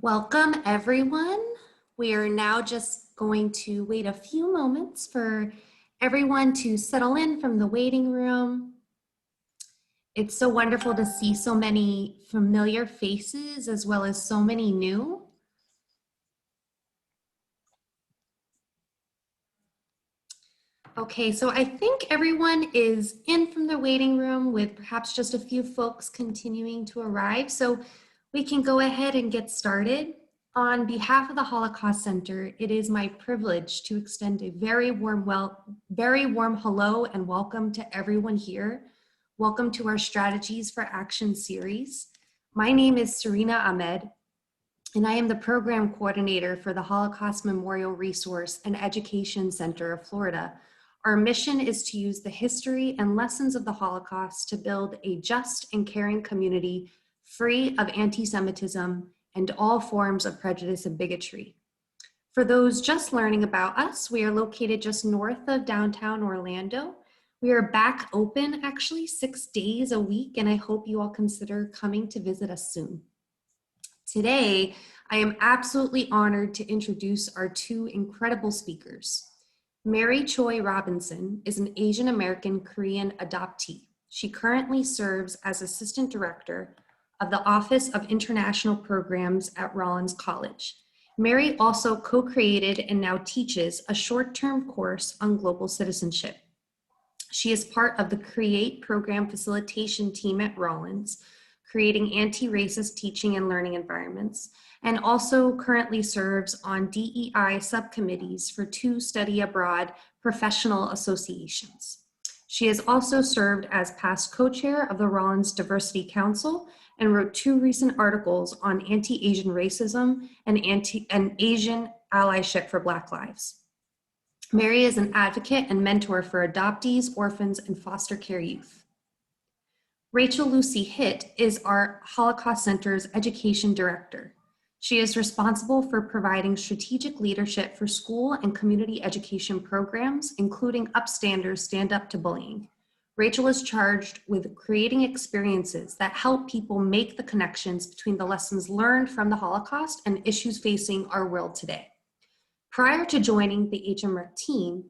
Welcome, everyone. We are now just going to wait a few moments for everyone to settle in from the waiting room. It's so wonderful to see so many familiar faces as well as so many new. Okay, so I think everyone is in from the waiting room with perhaps just a few folks continuing to arrive. So we can go ahead and get started. On behalf of the Holocaust Center, it is my privilege to extend a very warm hello and welcome to everyone here. Welcome to our Strategies for Action series. My name is Serena Ahmed, and I am the program coordinator for the Holocaust Memorial Resource and Education Center of Florida. Our mission is to use the history and lessons of the Holocaust to build a just and caring community free of anti-Semitism and all forms of prejudice and bigotry. For those just learning about us, we are located just north of downtown Orlando. We are back open actually 6 days a week, and I hope you all consider coming to visit us soon. Today, I am absolutely honored to introduce our two incredible speakers. Mary Choi Robinson is an Asian American Korean adoptee. She currently serves as Assistant Director of the Office of International Programs at Rollins College. Mary also co-created and now teaches a short-term course on global citizenship. She is part of the CREATE program facilitation team at Rollins, creating anti-racist teaching and learning environments, and also currently serves on DEI subcommittees for 2 study abroad professional associations. She has also served as past co-chair of the Rollins Diversity Council and wrote 2 recent articles on anti-Asian racism and Asian allyship for Black lives. Mary is an advocate and mentor for adoptees, orphans, and foster care youth. Rachel Luce-Hitt is our Holocaust Center's education director. She is responsible for providing strategic leadership for school and community education programs, including Upstanders Stand Up to Bullying. Rachel is charged with creating experiences that help people make the connections between the lessons learned from the Holocaust and issues facing our world today. Prior to joining the HMREC team,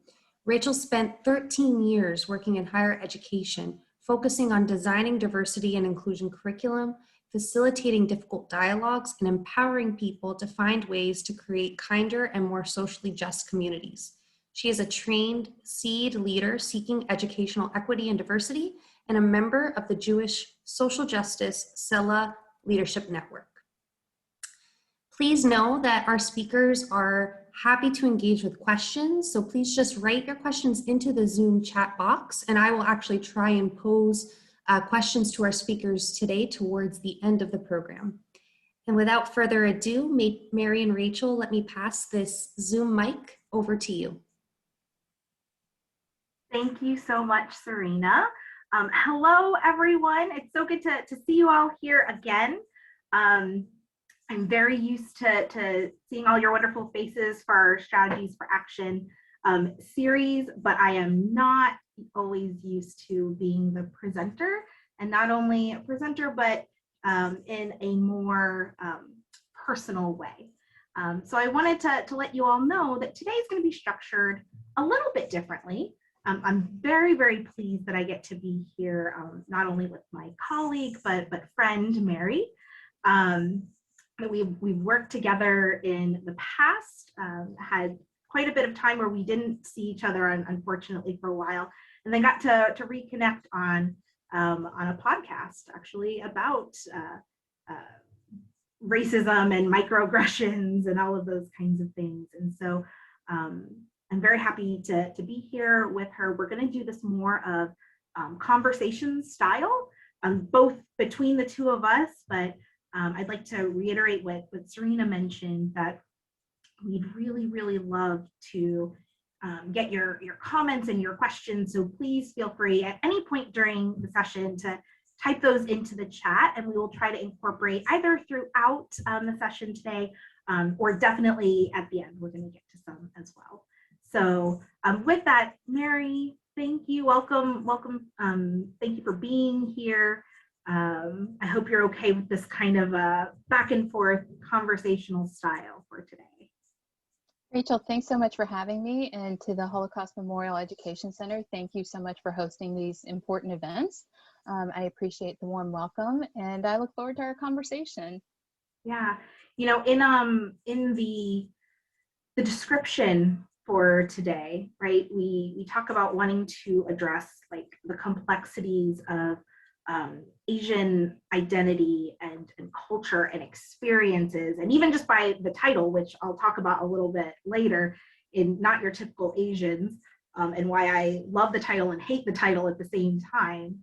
Rachel spent 13 years working in higher education, focusing on designing diversity and inclusion curriculum, facilitating difficult dialogues, and empowering people to find ways to create kinder and more socially just communities. She is a trained SEED leader seeking educational equity and diversity and a member of the Jewish Social Justice Sela Leadership Network. Please know that our speakers are happy to engage with questions, so please just write your questions into the Zoom chat box, and I will actually try and pose questions to our speakers today towards the end of the program. And without further ado, Mary and Rachel, let me pass this Zoom mic over to you. Thank you so much, Serena. Hello, everyone. It's so good to see you all here again. I'm very used to seeing all your wonderful faces for our Strategies for Action series, but I am not always used to being the presenter, and not only a presenter, but in a more personal way. So I wanted to let you all know that today is going to be structured a little bit differently. I'm very, very pleased that I get to be here, not only with my colleague, but friend, Mary. We've worked together in the past, had quite a bit of time where we didn't see each other, unfortunately, for a while, and then got to reconnect on a podcast, actually, about racism and microaggressions and all of those kinds of things. And so I'm very happy to be here with her. We're going to do this more of conversation style, both between the two of us, but I'd like to reiterate what Serena mentioned, that we'd really, really love to get your comments and your questions. So please feel free at any point during the session to type those into the chat, and we will try to incorporate either throughout the session today or definitely at the end. We're going to get to some as well. So with that, Mary, thank you. Welcome. Thank you for being here. I hope you're okay with this kind of a back and forth conversational style for today. Rachel, thanks so much for having me, and to the Holocaust Memorial Education Center, thank you so much for hosting these important events. I appreciate the warm welcome, and I look forward to our conversation. Yeah, you know, in the description for today, right, we talk about wanting to address like the complexities of Asian identity and culture and experiences, and even just by the title, which I'll talk about a little bit later in Not Your Typical Asians, and why I love the title and hate the title at the same time.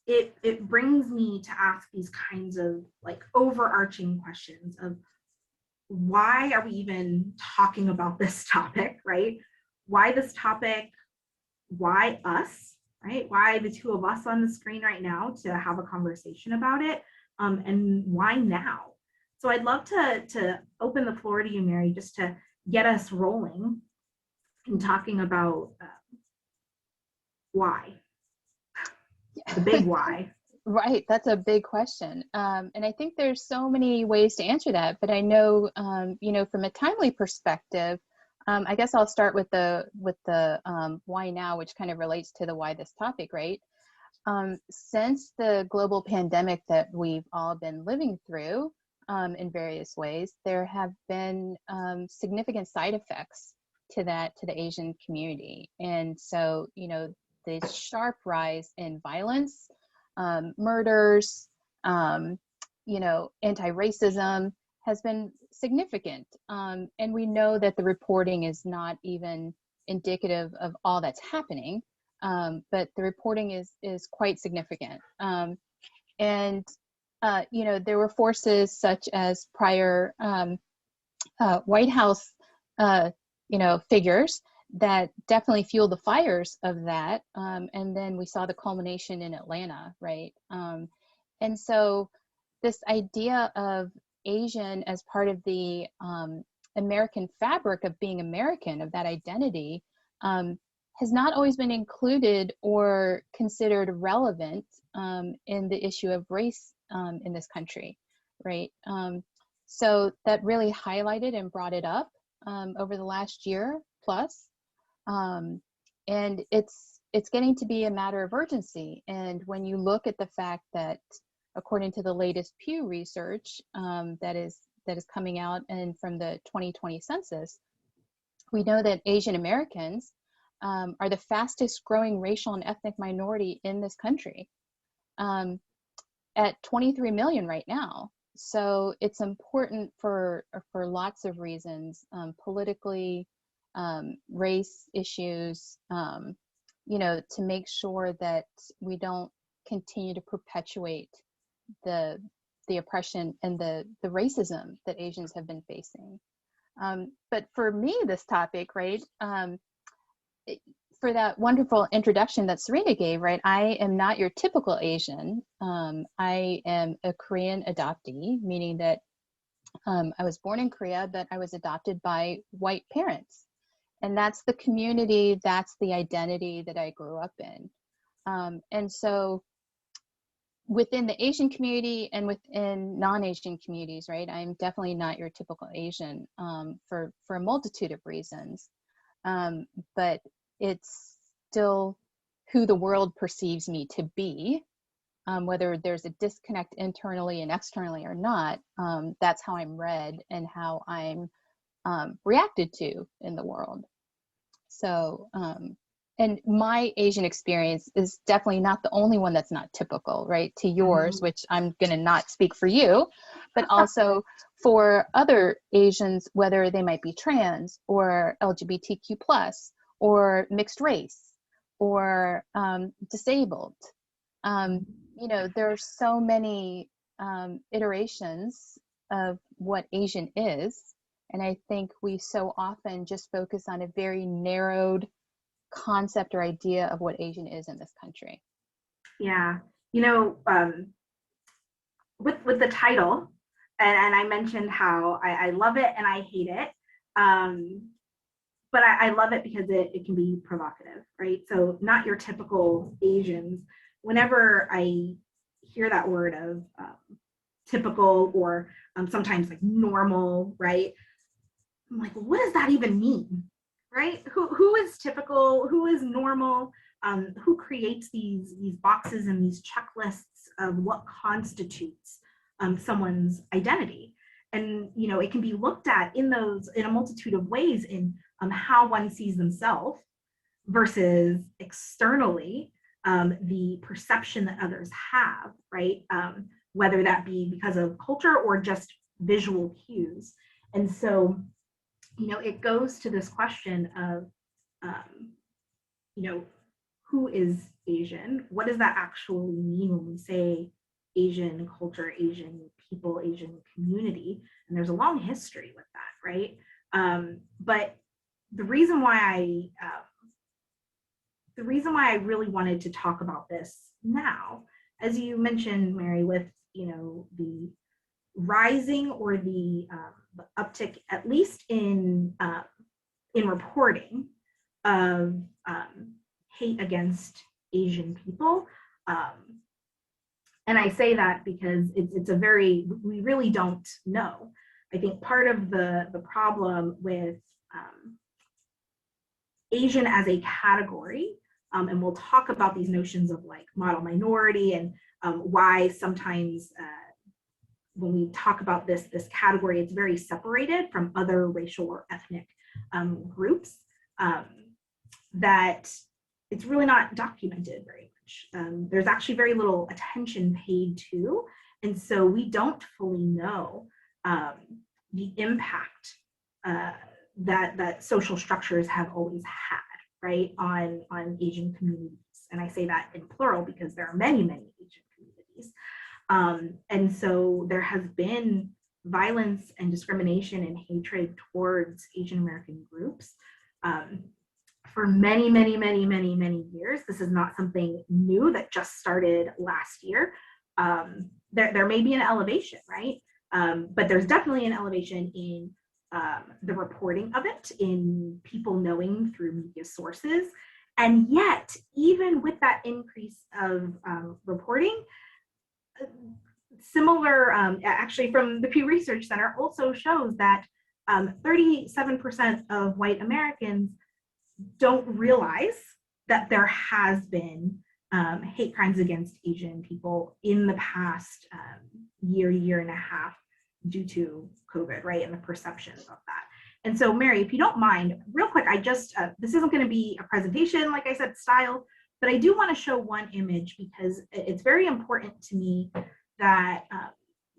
It brings me to ask these kinds of like overarching questions of why are we even talking about this topic, right? Why this topic? Why us, right? Why the two of us on the screen right now to have a conversation about it? And why now? So I'd love to open the floor to you, Mary, just to get us rolling and talking about why, the big why. Right, that's a big question. And I think there's so many ways to answer that, but I know, from a timely perspective, I guess I'll start with the why now, which kind of relates to the why this topic, right? Since the global pandemic that we've all been living through in various ways, there have been significant side effects to the Asian community. And so, the sharp rise in violence, murders, anti-racism has been significant. And we know that the reporting is not even indicative of all that's happening, but the reporting is quite significant. There were forces such as prior White House, figures that definitely fueled the fires of that. And then we saw the culmination in Atlanta, right? And so this idea of Asian as part of the American fabric of being American, of that identity, has not always been included or considered relevant in the issue of race in this country, right? So that really highlighted and brought it up over the last year plus. And it's getting to be a matter of urgency. And when you look at the fact that, according to the latest Pew research that is coming out and from the 2020 census, we know that Asian Americans are the fastest growing racial and ethnic minority in this country, at 23 million right now. So it's important for lots of reasons, politically, race issues, to make sure that we don't continue to perpetuate the oppression and the racism that Asians have been facing. But for me, this topic, right, for that wonderful introduction that Serena gave, right, I am not your typical Asian. I am a Korean adoptee, meaning that I was born in Korea, but I was adopted by white parents. And that's the community, that's the identity that I grew up in. And so within the Asian community and within non-Asian communities, right, I'm definitely not your typical Asian for a multitude of reasons. But it's still who the world perceives me to be, whether there's a disconnect internally and externally or not. That's how I'm read and how I'm reacted to in the world. So, and my Asian experience is definitely not the only one that's not typical, right, to yours, which I'm going to not speak for you, but also for other Asians, whether they might be trans or LGBTQ plus or mixed race or disabled. There are so many iterations of what Asian is. And I think we so often just focus on a very narrowed concept or idea of what Asian is in this country. Yeah, with the title, and I mentioned how I love it and I hate it, but I love it because it can be provocative, right? So not your typical Asians. Whenever I hear that word of typical or sometimes like normal, right? I'm like, what does that even mean, right? Who is typical? Who is normal? Who creates these boxes and these checklists of what constitutes someone's identity? And it can be looked at in a multitude of ways in how one sees themselves versus externally the perception that others have, right? Whether that be because of culture or just visual cues. And so, it goes to this question of, who is Asian? What does that actually mean when we say Asian culture, Asian people, Asian community? And there's a long history with that, right? But the reason why I really wanted to talk about this now, as you mentioned, Mary, with the rising or the uptick, at least in reporting of hate against Asian people. And I say that because we really don't know. I think part of the problem with Asian as a category, and we'll talk about these notions of like model minority and why sometimes when we talk about this category, it's very separated from other racial or ethnic groups, that it's really not documented very much. There's actually very little attention paid to, and so we don't fully know the impact that social structures have always had, right, on Asian communities. And I say that in plural because there are many, many Asian communities. And so there has been violence and discrimination and hatred towards Asian American groups for many, many, many, many, many years. This is not something new that just started last year. There may be an elevation, right? But there's definitely an elevation in the reporting of it, in people knowing through media sources. And yet, even with that increase of reporting, similar, actually from the Pew Research Center, also shows that 37% of white Americans don't realize that there has been hate crimes against Asian people in the past year and a half due to COVID, right, and the perception of that. And so, Mary, if you don't mind, real quick, I just, this isn't going to be a presentation, like I said, style, but I do want to show one image because it's very important to me that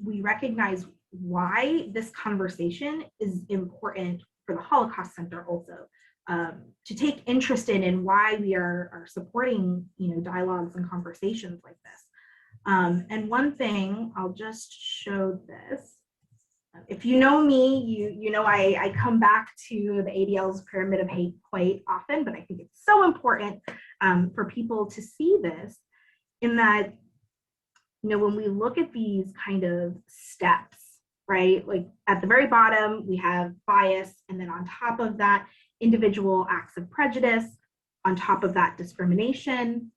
we recognize why this conversation is important for the Holocaust Center also, to take interest in and why we are supporting, dialogues and conversations like this. And one thing, I'll just show this. If you know me, you know I come back to the ADL's Pyramid of Hate quite often, but I think it's so important for people to see this, in that, when we look at these kind of steps, right, like at the very bottom, we have bias, and then on top of that, individual acts of prejudice, on top of that, discrimination,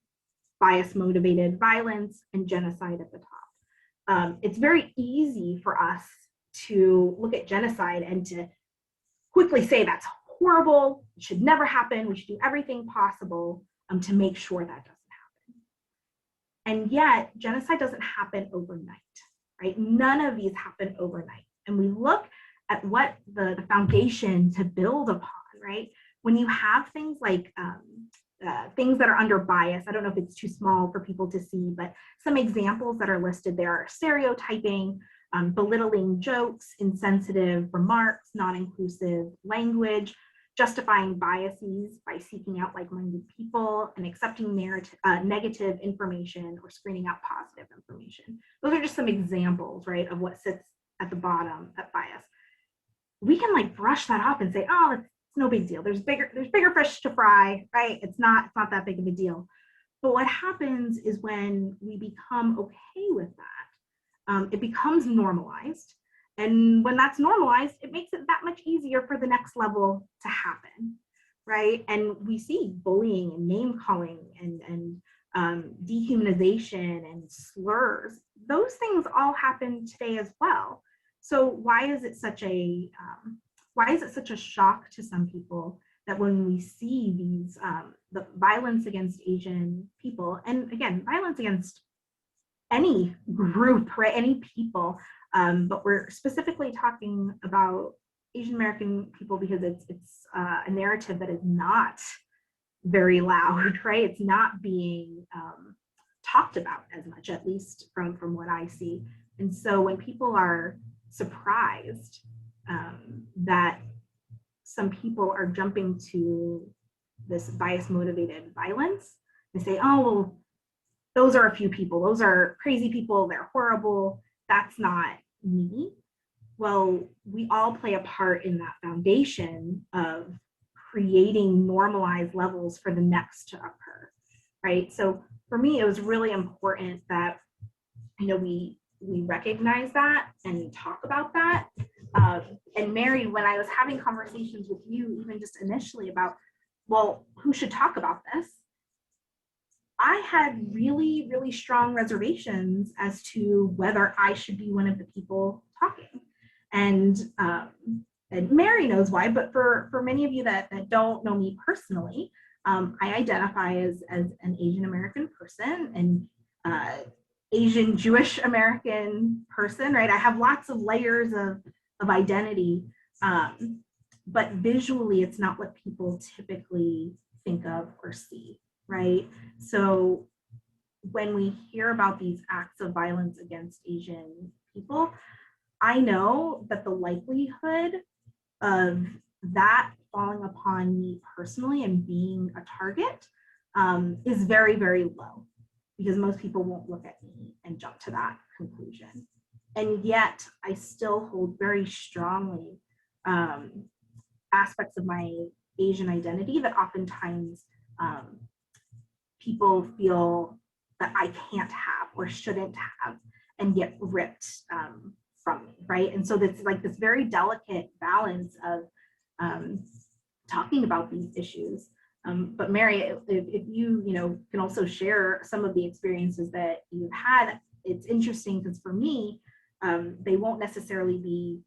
bias-motivated violence, and genocide at the top. It's very easy for us to look at genocide and to quickly say that's horrible, it should never happen, we should do everything possible to make sure that doesn't happen. And yet, genocide doesn't happen overnight, right? None of these happen overnight. And we look at what the foundation to build upon, right? When you have things like things that are under bias, I don't know if it's too small for people to see, but some examples that are listed there are stereotyping, belittling jokes, insensitive remarks, non-inclusive language, justifying biases by seeking out like-minded people, and accepting negative information or screening out positive information. Those are just some examples, right, of what sits at the bottom of bias. We can like brush that off and say, oh, it's no big deal. There's bigger fish to fry, right? It's not that big of a deal. But what happens is when we become okay with that, it becomes normalized. And when that's normalized, it makes it that much easier for the next level to happen, right? And we see bullying and name calling and dehumanization and slurs, those things all happen today as well. So why is it such a shock to some people that when we see these the violence against Asian people, and again, violence against any group, right, any people, but we're specifically talking about Asian American people because it's a narrative that is not very loud, right? It's not being talked about as much, at least from what I see. And so when people are surprised that some people are jumping to this bias motivated violence, they say, oh, well, those are a few people, those are crazy people, they're horrible, that's not me. Well, we all play a part in that foundation of creating normalized levels for the next to occur, right? So for me, it was really important that, you know, we recognize that and talk about that. And Mary, when I was having conversations with you, even just initially about, well, who should talk about this? I had really, really strong reservations as to whether I should be one of the people talking. And Mary knows why, but for many of you that don't know me personally, I identify as an Asian American person and Asian Jewish American person, right? I have lots of layers of identity, but visually it's not what people typically think of or see, right? So when we hear about these acts of violence against Asian people, I know that the likelihood of that falling upon me personally and being a target is very, very low, because most people won't look at me and jump to that conclusion. And yet I still hold very strongly aspects of my Asian identity that oftentimes people feel that I can't have or shouldn't have and get ripped from me, right? And so it's like this very delicate balance of talking about these issues. But Mary, if you can also share some of the experiences that you've had, it's interesting because for me, they won't necessarily be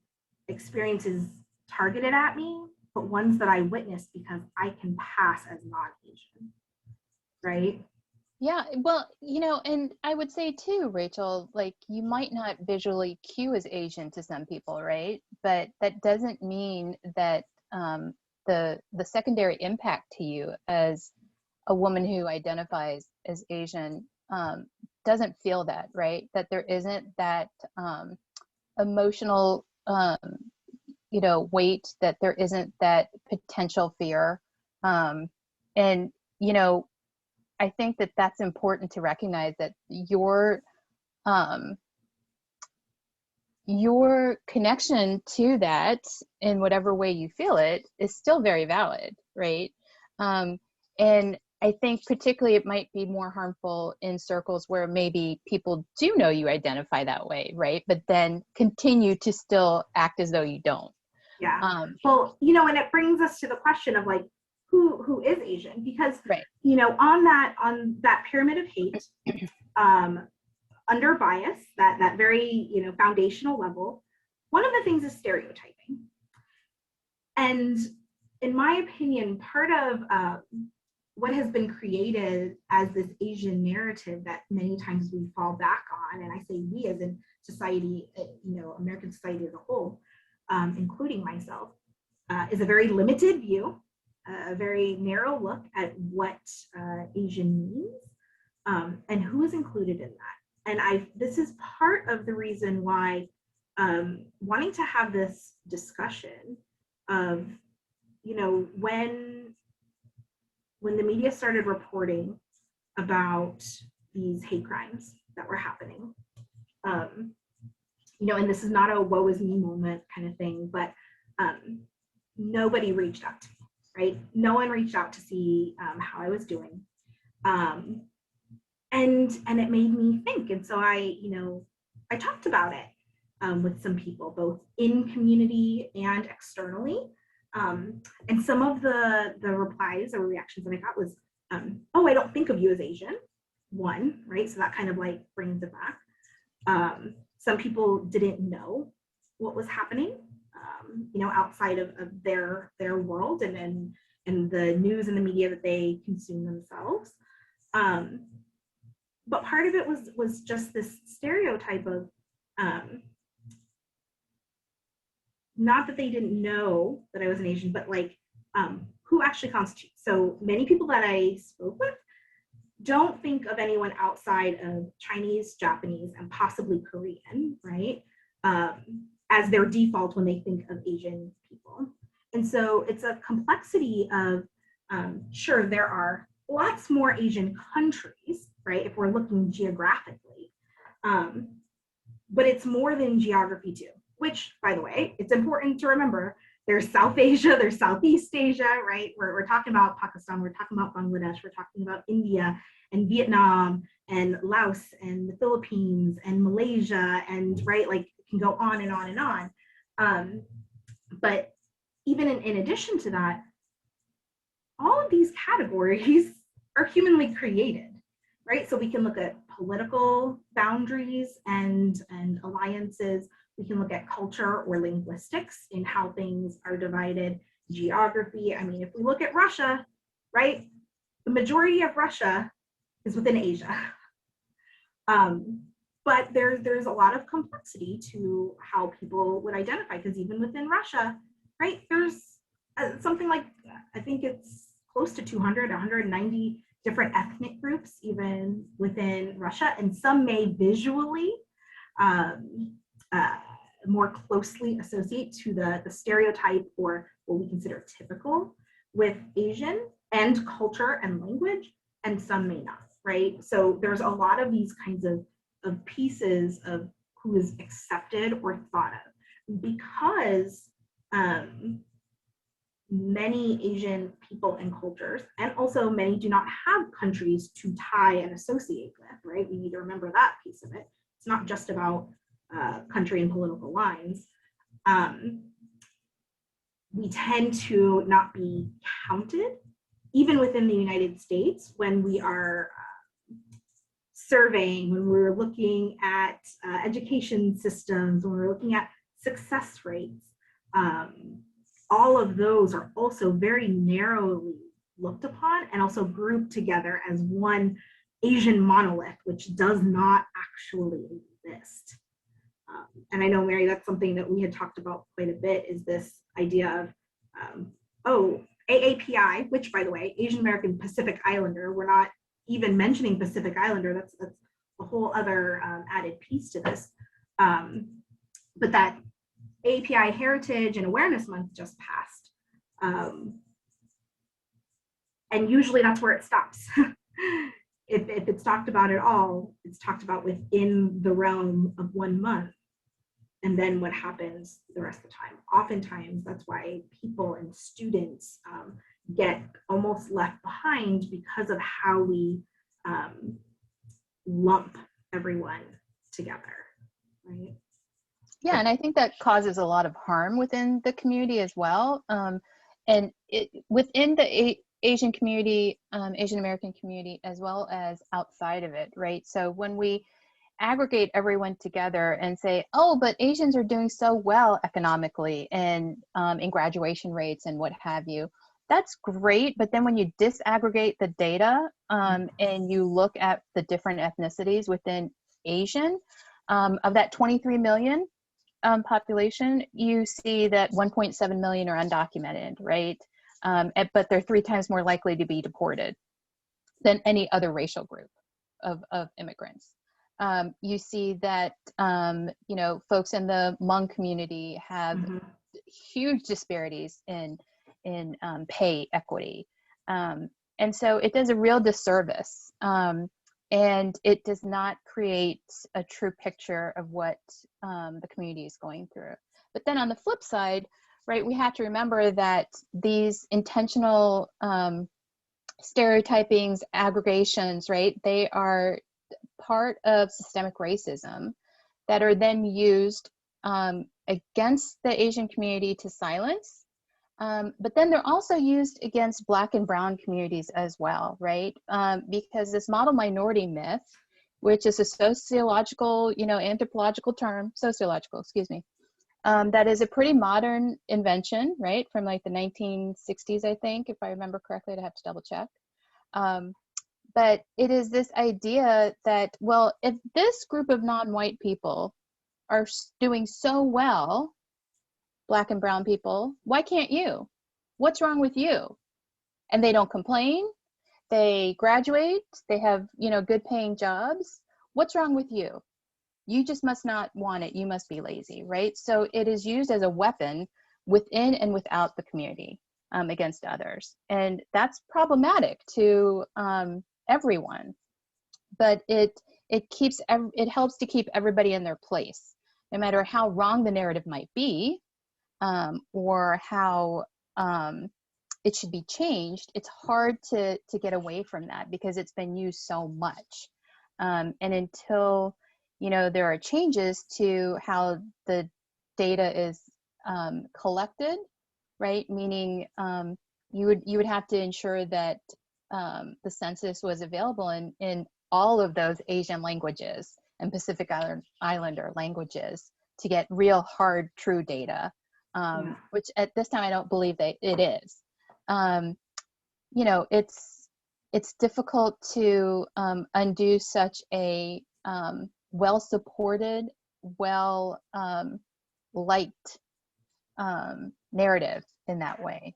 experiences targeted at me, but ones that I witnessed because I can pass as non-Asian, right? Yeah, well, and I would say too, Rachel, like you might not visually cue as Asian to some people, right? But that doesn't mean that the secondary impact to you as a woman who identifies as Asian doesn't feel that, right? That there isn't that emotional, weight, that there isn't that potential fear. And, I think that that's important to recognize, that your connection to that in whatever way you feel it is still very valid, right? And I think particularly it might be more harmful in circles where maybe people do know you identify that way, right? But then continue to still act as though you don't. Yeah. Well, and it brings us to the question of like, who is Asian? Because right. On that pyramid of hate, under bias, that very foundational level, one of the things is stereotyping. And in my opinion, part of what has been created as this Asian narrative that many times we fall back on, and I say we as in society, American society as a whole, including myself, is a very limited view, a very narrow look at what Asian means and who is included in that. And this is part of the reason why wanting to have this discussion of, when the media started reporting about these hate crimes that were happening, and this is not a woe is me moment kind of thing, but nobody reached out to me, right? No one reached out to see how I was doing. And it made me think. And so I talked about it with some people, both in community and externally. And some of the replies or reactions that I got was, oh, I don't think of you as Asian. one, right? So that kind of like brings it back. Some people didn't know what was happening, you know, outside of their world and the news and the media that they consume themselves. But part of it was just this stereotype of, not that they didn't know that I was an Asian, but like who actually constitutes. So many people that I spoke with don't think of anyone outside of Chinese, Japanese, and possibly Korean, right, as their default when they think of Asian people. And so it's a complexity of, sure, there are lots more Asian countries, right, if we're looking geographically, but it's more than geography too, which, by the way, it's important to remember. There's South Asia, there's Southeast Asia, right? We're talking about Pakistan, we're talking about Bangladesh, we're talking about India and Vietnam and Laos and the Philippines and Malaysia, and right, like it can go on and on and on. But even in addition to that, all of these categories are humanly created, right? So we can look at political boundaries and alliances. We can look at culture or linguistics in how things are divided, geography. I mean, if we look at Russia, right, the majority of Russia is within Asia. But there's a lot of complexity to how people would identify, because even within Russia, right, there's something like, I think it's close to 200, 190 different ethnic groups even within Russia, and some may visually more closely associate to the stereotype or what we consider typical with Asian and culture and language, and some may not, right? So there's a lot of these kinds of pieces of who is accepted or thought of, because many Asian people and cultures, and also many do not have countries to tie and associate with, right? We need to remember that piece of it. It's not just about country and political lines. We tend to not be counted, even within the United States, when we are surveying, when we're looking at education systems, when we're looking at success rates. All of those are also very narrowly looked upon and also grouped together as one Asian monolith, which does not actually exist. And I know, Mary, that's something that we had talked about quite a bit, is this idea of, AAPI, which, by the way, Asian American Pacific Islander, we're not even mentioning Pacific Islander, that's a whole other added piece to this. But that API Heritage and Awareness Month just passed. And usually that's where it stops. If it's talked about at all, it's talked about within the realm of 1 month. And then what happens the rest of the time. Oftentimes, that's why people and students get almost left behind, because of how we lump everyone together, right? Yeah, and I think that causes a lot of harm within the community as well. And within the Asian community, Asian American community, as well as outside of it, right? So when we aggregate everyone together and say, oh, but Asians are doing so well economically and in graduation rates and what have you, that's great. But then when you disaggregate the data and you look at the different ethnicities within Asian, of that 23 million population, you see that 1.7 million are undocumented, right? But they're 3 times more likely to be deported than any other racial group of immigrants. You see that, you know, folks in the Hmong community have huge disparities in pay equity. And so it does a real disservice. And it does not create a true picture of what the community is going through. But then on the flip side, right, we have to remember that these intentional stereotypings, aggregations, right, they are part of systemic racism that are then used against the Asian community to silence But then they're also used against Black and Brown communities as well, right? Because this model minority myth, which is a sociological, anthropological term, sociological, excuse me, that is a pretty modern invention, right? From like the 1960s, I think, if I remember correctly. I'd have to double check. But it is this idea that, well, if this group of non-white people are doing so well, Black and Brown people, why can't you? What's wrong with you? And they don't complain. They graduate. They have, good paying jobs. What's wrong with you? You just must not want it. You must be lazy, right? So it is used as a weapon within and without the community against others. And that's problematic to everyone. But it helps to keep everybody in their place, no matter how wrong the narrative might be, or how it should be changed. It's hard to get away from that because it's been used so much. And until there are changes to how the data is collected, right? Meaning you would have to ensure that the census was available in all of those Asian languages and Pacific Islander languages to get real hard, true data, which at this time I don't believe that it is. It's difficult to undo such a well-supported, liked narrative in that way.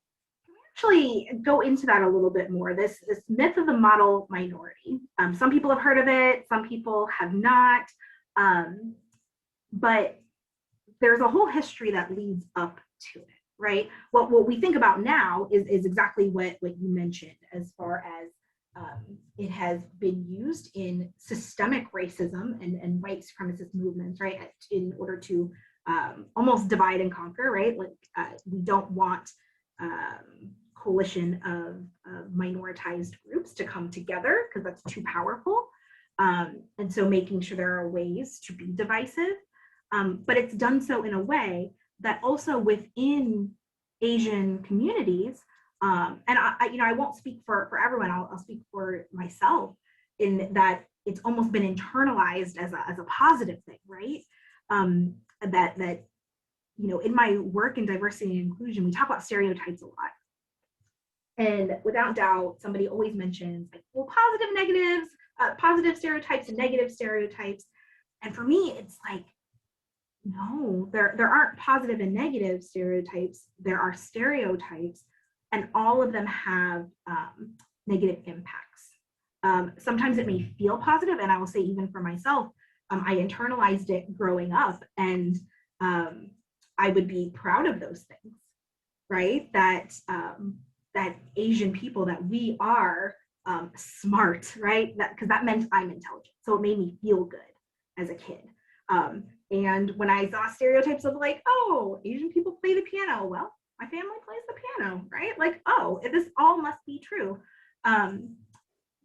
Actually go into that a little bit more. This myth of the model minority. Some people have heard of it, some people have not, but there's a whole history that leads up to it, right? What we think about now is exactly what you mentioned, as far as it has been used in systemic racism and white supremacist movements, right? In order to almost divide and conquer, right? Like we don't want coalition of minoritized groups to come together because that's too powerful. And so making sure there are ways to be divisive, but it's done so in a way that also within Asian communities, and I won't speak for everyone, I'll speak for myself, in that it's almost been internalized as a positive thing, right? That in my work in diversity and inclusion, we talk about stereotypes a lot. And without doubt, somebody always mentions like, well, positive stereotypes and negative stereotypes. And for me, it's like, no, there aren't positive and negative stereotypes. There are stereotypes, and all of them have negative impacts. Sometimes it may feel positive, and I will say even for myself, I internalized it growing up, and I would be proud of those things, right? That Asian people, that we are smart, right? Because that meant I'm intelligent. So it made me feel good as a kid. And when I saw stereotypes of like, oh, Asian people play the piano, well, my family plays the piano, right? Like, oh, this all must be true.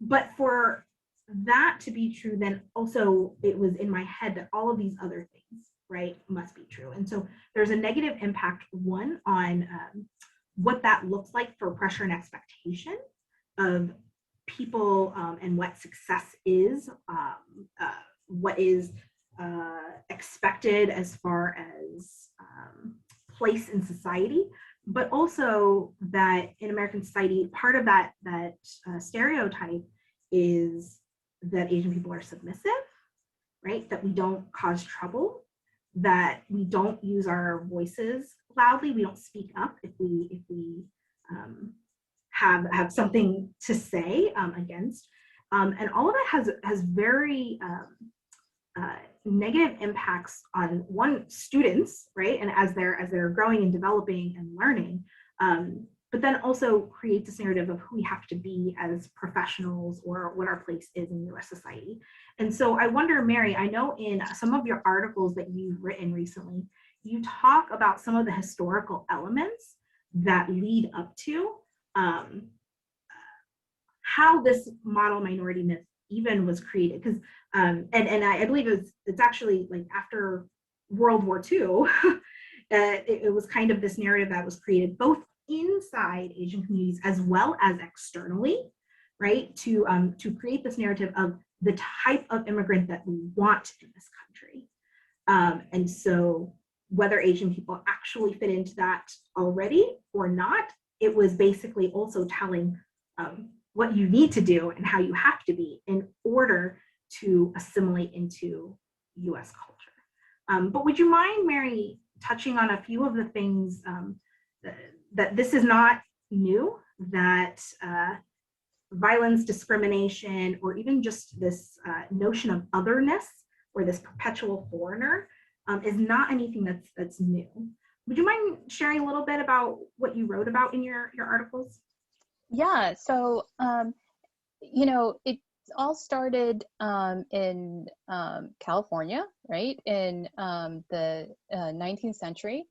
But for that to be true, then also it was in my head that all of these other things, right, must be true. And so there's a negative impact, one, on what that looks like for pressure and expectation of people, and what success is, what is expected as far as place in society, but also that in American society, part of that stereotype is that Asian people are submissive, right? That we don't cause trouble, that we don't use our voices loudly, we don't speak up if we have something to say against, and all of that has very negative impacts on, one, students, right? And as they're growing and developing and learning, but then also creates this narrative of who we have to be as professionals or what our place is in US society. And so I wonder, Mary, I know in some of your articles that you've written recently, you talk about some of the historical elements that lead up to how this model minority myth even was created. Because and I believe it's actually like after World War II, it was kind of this narrative that was created both inside Asian communities as well as externally, right? To create this narrative of the type of immigrant that we want in this country. And so whether Asian people actually fit into that already or not, it was basically also telling what you need to do and how you have to be in order to assimilate into US culture. But would you mind, Mary, touching on a few of the things that this is not new, that violence, discrimination, or even just this notion of otherness or this perpetual foreigner is not anything that's new. Would you mind sharing a little bit about what you wrote about in your articles? Yeah, so, you know, it all started in California, right, in the 19th century,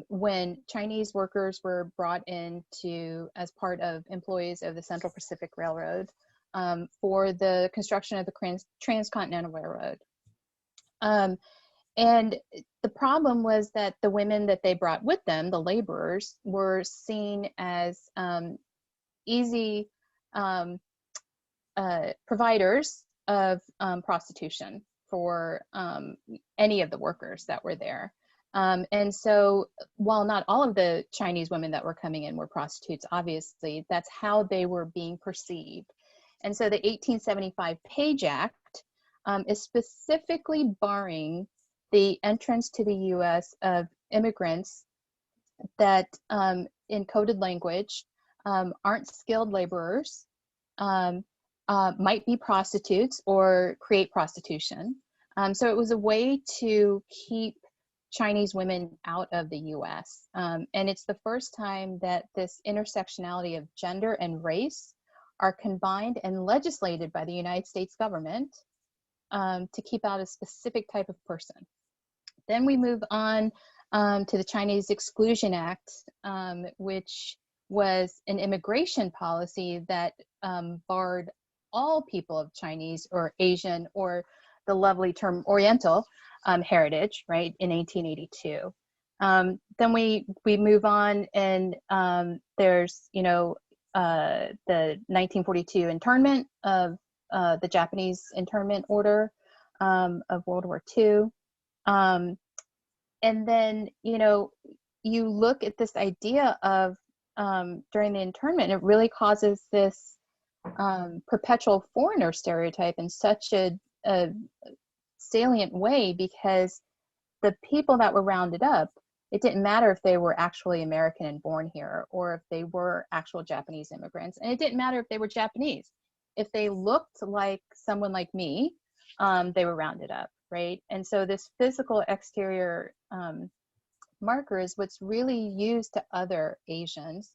when Chinese workers were brought into as part of employees of the Central Pacific Railroad for the construction of the Transcontinental Railroad. And the problem was that the women that they brought with them, the laborers, were seen as easy providers of prostitution for any of the workers that were there. And so while not all of the Chinese women that were coming in were prostitutes, obviously, that's how they were being perceived. And so the 1875 Page Act is specifically barring the entrance to the US of immigrants that in coded language aren't skilled laborers, might be prostitutes or create prostitution. So it was a way to keep Chinese women out of the US. And it's the first time that this intersectionality of gender and race are combined and legislated by the United States government to keep out a specific type of person. Then we move on to the Chinese Exclusion Act, which was an immigration policy that barred all people of Chinese or Asian or the lovely term Oriental heritage, right, in 1882. Then we move on, and there's, you know, the 1942 internment of the Japanese internment order of World War II. And then, you know, you look at this idea of during the internment, it really causes this perpetual foreigner stereotype in such a salient way, because the people that were rounded up, it didn't matter if they were actually American and born here or if they were actual Japanese immigrants. And it didn't matter if they were Japanese. If they looked like someone like me, they were rounded up, right? And so this physical exterior marker is what's really used to other Asians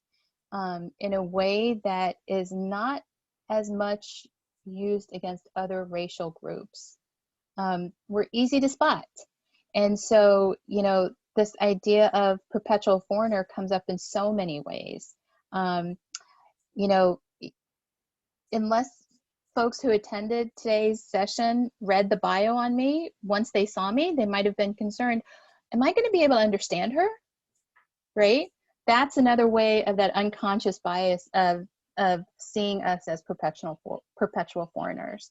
in a way that is not as much used against other racial groups. We're easy to spot. And so, you know, this idea of perpetual foreigner comes up in so many ways. You know, unless folks who attended today's session read the bio on me, once they saw me, they might have been concerned, am I going to be able to understand her? Right? That's another way of that unconscious bias of seeing us as perpetual foreigners,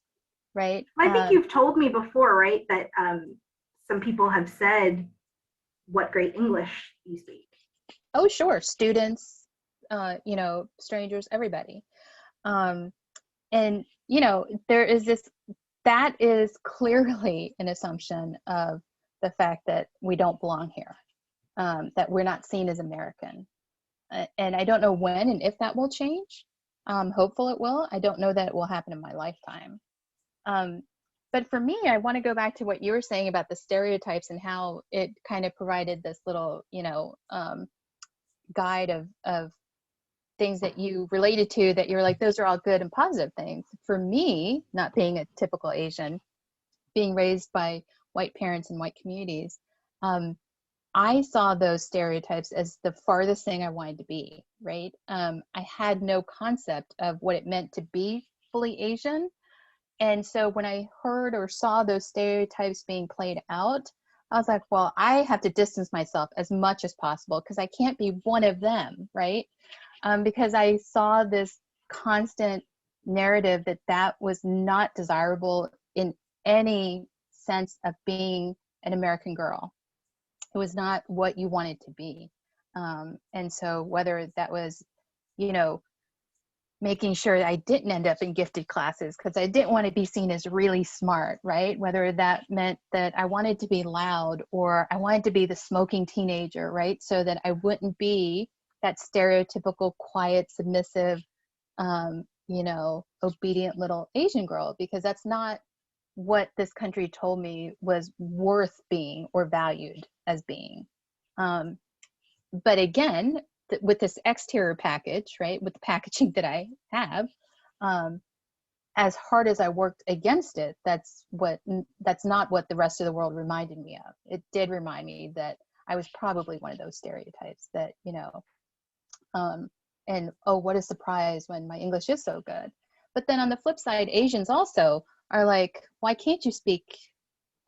right? I think you've told me before, right, that some people have said what great English you speak. Oh, sure. Students, you know, strangers, everybody. And, you know, there is this, that is clearly an assumption of the fact that we don't belong here, that we're not seen as American. And I don't know when and if that will change. Hopeful it will. I don't know that it will happen in my lifetime. But for me, I want to go back to what you were saying about the stereotypes and how it kind of provided this little, you know, guide of things that you related to that you're like, those are all good and positive things. For me, not being a typical Asian, being raised by white parents in white communities, I saw those stereotypes as the farthest thing I wanted to be, right? I had no concept of what it meant to be fully Asian. And so when I heard or saw those stereotypes being played out, I was like, well, I have to distance myself as much as possible because I can't be one of them, right? Because I saw this constant narrative that that was not desirable in any sense of being an American girl. It was not what you wanted to be. And so whether that was, you know, making sure I didn't end up in gifted classes because I didn't want to be seen as really smart, right? Whether that meant that I wanted to be loud or I wanted to be the smoking teenager, right? So that I wouldn't be that stereotypical, quiet, submissive, you know, obedient little Asian girl, because that's not what this country told me was worth being or valued as being. But again, with this exterior package, right, with the packaging that I have, as hard as I worked against it, that's not what the rest of the world reminded me of. It did remind me that I was probably one of those stereotypes that, you know, and oh, what a surprise when my English is so good. But then on the flip side, Asians also are like, why can't you speak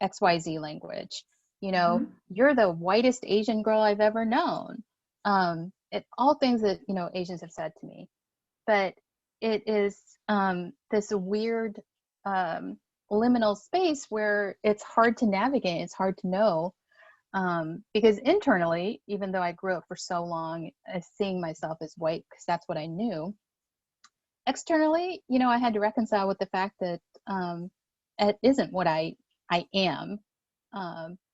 XYZ language? You know, you're the whitest Asian girl I've ever known. All things that, you know, Asians have said to me. But it is this weird liminal space where it's hard to navigate, it's hard to know. Because internally, even though I grew up for so long seeing myself as white, because that's what I knew, externally, you know, I had to reconcile with the fact that it isn't what I am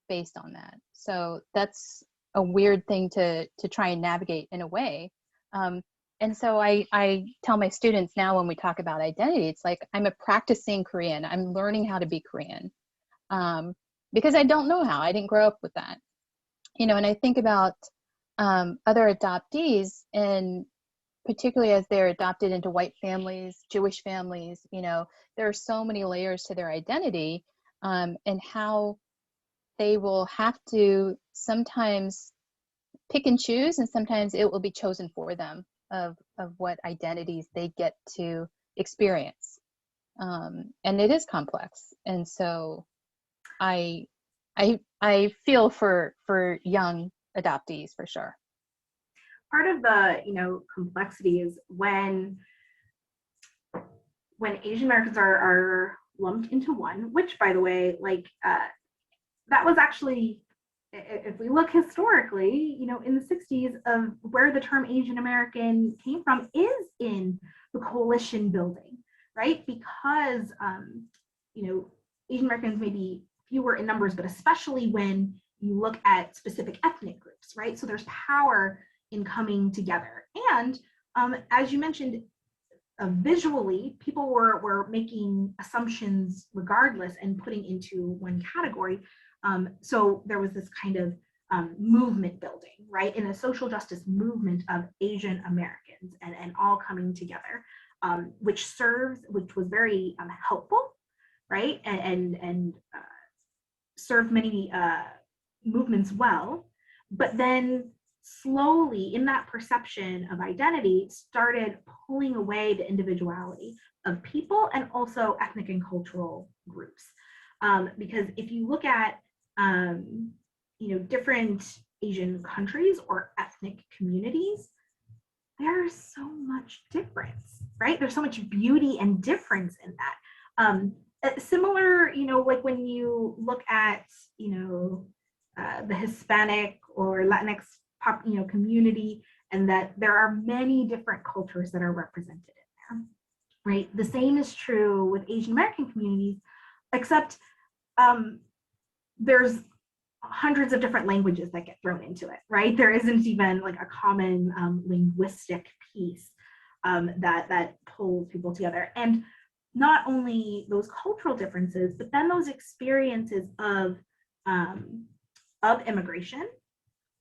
based on that. So that's a weird thing to try and navigate in a way. And so I tell my students now when we talk about identity, it's like I'm a practicing Korean. I'm learning how to be Korean because I don't know how. I didn't grow up with that. You know, and I think about other adoptees, and particularly as they're adopted into white families, Jewish families, you know, there are so many layers to their identity and how they will have to sometimes pick and choose, and sometimes it will be chosen for them of what identities they get to experience. And it is complex. And so I feel for young adoptees for sure. Part of the, you know, complexity is when Asian Americans are lumped into one, which, by the way, like that was actually, if we look historically, you know, in the 60s, of where the term Asian American came from is in the coalition building, right? Because, you know, Asian Americans may be fewer in numbers, but especially when you look at specific ethnic groups, right? So there's power in coming together. And as you mentioned, visually, people were making assumptions regardless and putting into one category. So there was this kind of movement building, right? In a social justice movement of Asian Americans and all coming together, which was very helpful, right? And served many movements well. But then slowly, in that perception of identity, started pulling away the individuality of people and also ethnic and cultural groups. Because if you look at you know, different Asian countries or ethnic communities, there's so much difference, right? There's so much beauty and difference in that. Similar, you know, like when you look at, you know, the Hispanic or Latinx you know, community, and that there are many different cultures that are represented in there, right? The same is true with Asian American communities, except there's hundreds of different languages that get thrown into it, right? There isn't even like a common linguistic piece that pulls people together. And not only those cultural differences, but then those experiences of immigration,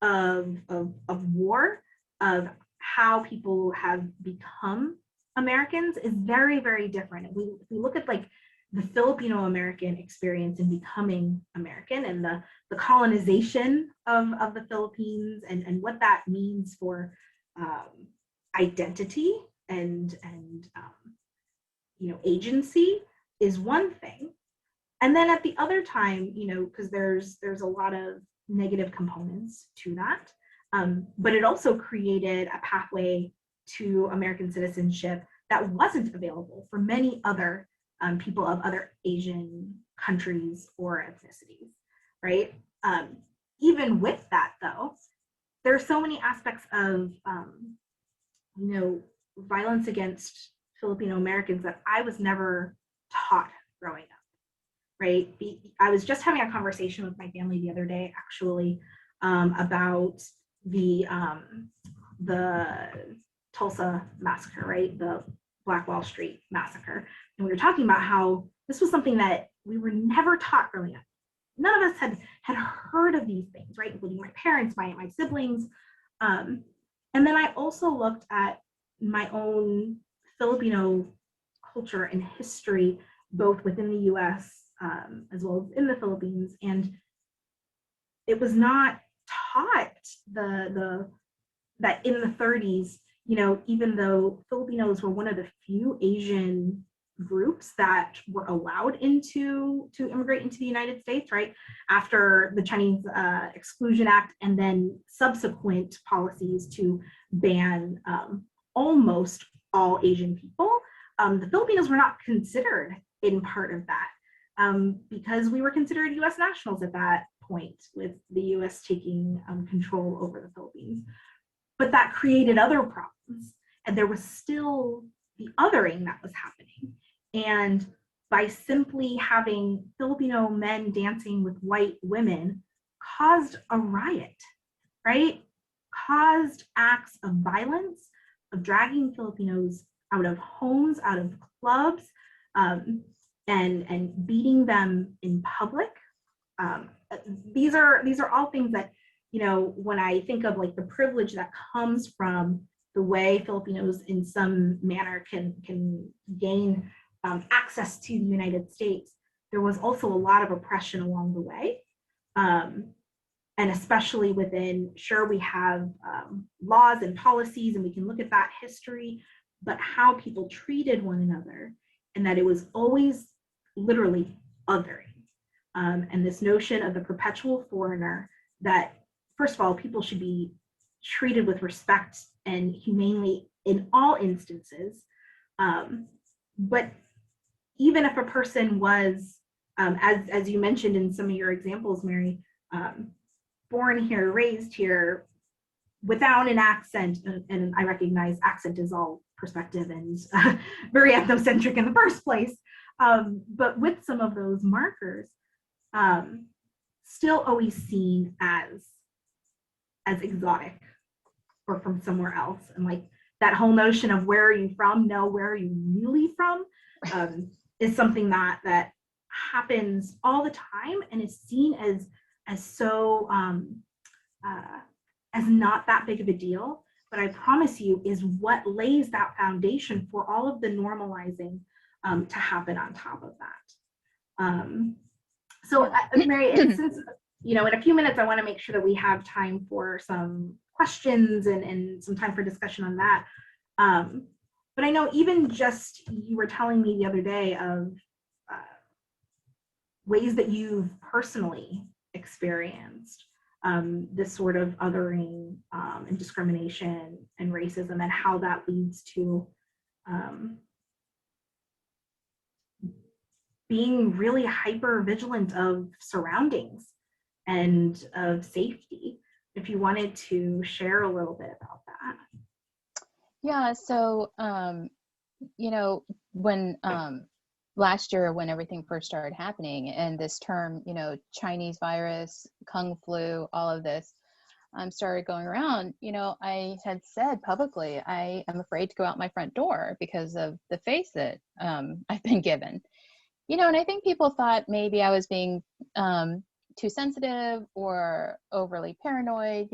of war, of how people have become Americans is very, very different. If we look at like the Filipino American experience in becoming American and the colonization of the Philippines and what that means for identity and you know, agency is one thing. And then at the other time, because there's a lot of negative components to that, but it also created a pathway to American citizenship that wasn't available for many other people of other Asian countries or ethnicities, right? Even with that, though, there are so many aspects of violence against Filipino Americans that I was never taught growing up, right? I was just having a conversation with my family the other day, actually, about the Tulsa massacre, right? The Black Wall Street massacre. And we were talking about how this was something that we were never taught growing up. None of us had heard of these things, right? Including my parents, my siblings. And then I also looked at my own Filipino culture and history, both within the US as well as in the Philippines. And it was not taught that in the 30s, even though Filipinos were one of the few Asian groups that were allowed to immigrate into the United States, right? After the Chinese Exclusion Act and then subsequent policies to ban almost all Asian people, the Filipinos were not considered in part of that because we were considered US nationals at that point, with the US taking control over the Philippines. But that created other problems, and there was still the othering that was happening. And by simply having Filipino men dancing with white women caused a riot, right? Caused acts of violence, of dragging Filipinos out of homes, out of clubs, and beating them in public. These are all things that, when I think of like the privilege that comes from the way Filipinos in some manner can gain access to the United States, there was also a lot of oppression along the way. And especially within, sure, we have laws and policies, and we can look at that history, but how people treated one another, and that it was always literally othering. And this notion of the perpetual foreigner, that first of all, people should be treated with respect and humanely in all instances. But even if a person was, as you mentioned in some of your examples, Mary, born here, raised here, without an accent, and I recognize accent is all perspective and very ethnocentric in the first place, but with some of those markers, still always seen as exotic or from somewhere else. And like that whole notion of where are you from? No, where are you really from? Is something that happens all the time and is seen as so as not that big of a deal. But I promise you is what lays that foundation for all of the normalizing to happen on top of that. So Mary, since, in a few minutes, I want to make sure that we have time for some questions and some time for discussion on that. But I know even just you were telling me the other day of ways that you've personally experienced this sort of othering and discrimination and racism, and how that leads to being really hyper vigilant of surroundings and of safety. If you wanted to share a little bit about that. Yeah, so, when last year, when everything first started happening, and this term, Chinese virus, Kung flu, all of this started going around, I had said publicly, I am afraid to go out my front door because of the face that I've been given. And I think people thought maybe I was being too sensitive or overly paranoid,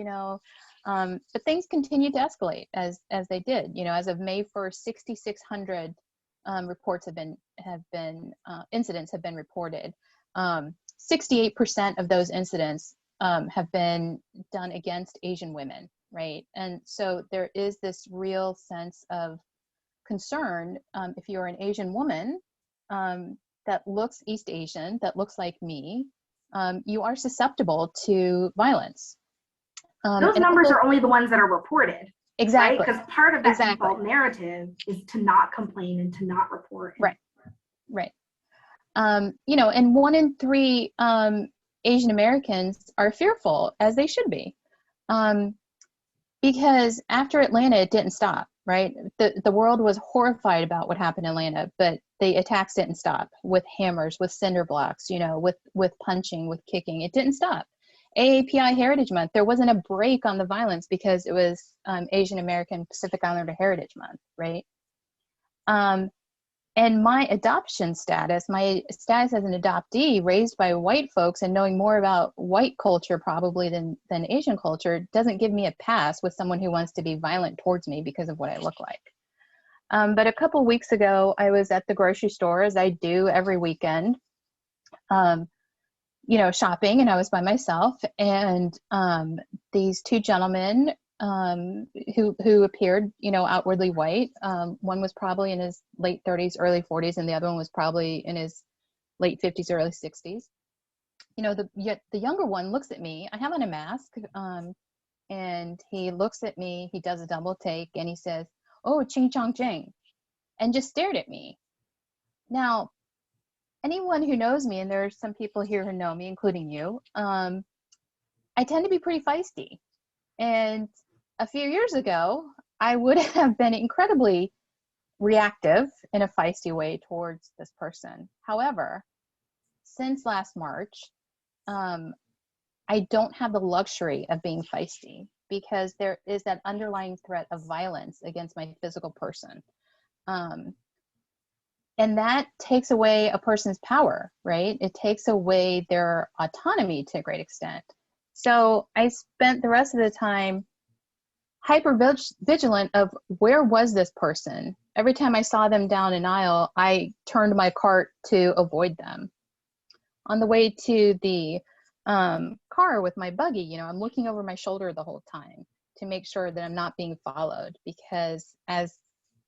but things continued to escalate as they did. As of May 1st, 6,600 reports incidents have been reported. 68% of those incidents have been done against Asian women, right? And so there is this real sense of concern if you're an Asian woman that looks East Asian, that looks like me, you are susceptible to violence. Those numbers are only the ones that are reported. Exactly. Right? Because part of that Exactly. default narrative is to not complain and to not report. Right. Right. You know, and 1 in 3 Asian Americans are fearful, as they should be, because after Atlanta, it didn't stop. Right. The world was horrified about what happened in Atlanta, but the attacks didn't stop, with hammers, with cinder blocks, you know, with punching, with kicking. It didn't stop. AAPI Heritage Month, there wasn't a break on the violence because it was Asian American Pacific Islander Heritage Month, right? And my adoption status, my status as an adoptee raised by white folks and knowing more about white culture probably than Asian culture, doesn't give me a pass with someone who wants to be violent towards me because of what I look like. But a couple weeks ago, I was at the grocery store, as I do every weekend, you know, shopping, and I was by myself, and these 2 gentlemen who appeared, you know, outwardly white. One was probably in his late 30s, early 40s, and the other one was probably in his late 50s, early 60s. You know, the younger one looks at me. I have on a mask, and he looks at me. He does a double take, and he says, "Oh, ching chong ching," and just stared at me. Now, anyone who knows me, and there are some people here who know me, including you, I tend to be pretty feisty. And a few years ago, I would have been incredibly reactive in a feisty way towards this person. However, since last March, I don't have the luxury of being feisty because there is that underlying threat of violence against my physical person. And that takes away a person's power, right? It takes away their autonomy to a great extent. So I spent the rest of the time hyper vigilant of where was this person. Every time I saw them down an aisle, I turned my cart to avoid them. On the way to the car with my buggy, you know, I'm looking over my shoulder the whole time to make sure that I'm not being followed, because as